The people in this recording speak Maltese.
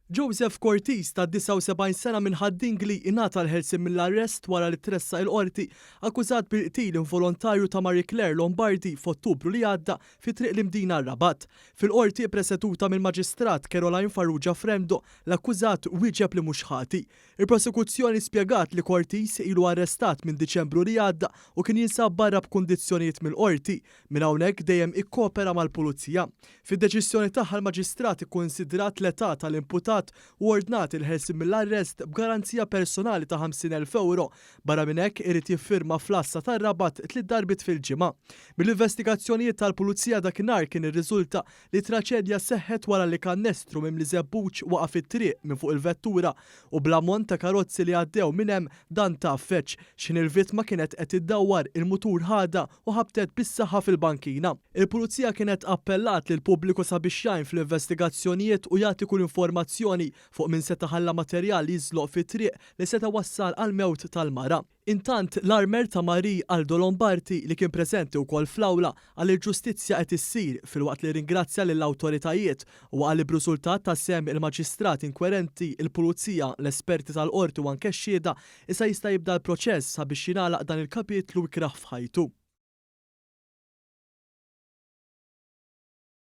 Joseph Cortis ta' 79 sena minn Ħaddingli ingħata l-ħelsien mill-arrest wara li tressa il-qorti akkużat bil-qtil involontarju ta' Marie Claire Lombardi f'Ottubru li għadda fi triq l-imdina Rabat. Fil-qorti preseduta mill-Maġistrat Caroline Farrugia Fremdo l-akkużat wieġeb li mhux ħati. Il-prosekuzzjoni spjegat li Cortis ilu arrestat minn Diċembru li għadda u kien jinsab barra b'kundizzjonijiet mill-qorti. Minn hawnhekk dejjem ikkopera mal-Pulizija. Fid-deċiżjoni tagħha l-Maġistrat ikkunsidrat l-età tal-imputat u ordnat il-ħelsin mill-arrest b'garanzija personali ta' 50,000 euro. Barra minn hekk irid jiffirma fl-Assa tar-Rabat 3 darbit fil-ġimgħa. Mill-investigazzjonijiet tal-Pulizija dakinhar kien irriżulta li traċedja seħħet wara li kannestru mimli żebbuġ waqa' fit-triq minn fuq il-vettura u bl-ammont ta' karozzi li għaddew minn hemm dan ta' feċ x'in il-vittma kienet qed iddawwar il-mutur ħada u ħabtet bis-saħħa fil-bankina. Il-Pulizija kienet appellat lil pubbliku sabiex jgħin fl-investigazzjonijiet u jagħti kull informazzjoni fuq min seta' ħalla materjal jiżloq fit-triq li seta' wassal għal mewt tal-mara. Intant l-armer ta' Marie Aldo Lombardi li kien preżenti wkoll fl-awla għal il-ġustizzja qed issir filwaqt li ringrazzja lill-awtoritajiet u għal b'riżultat ta' sehem il-maġistrat inkwerenti, il-pulizija, l-esperti tal-qorti u anke x-xhieda issa jista' jibda l-proċess sabiex jingħalaq dan il-kapitlu ikraħ f'ħajtu.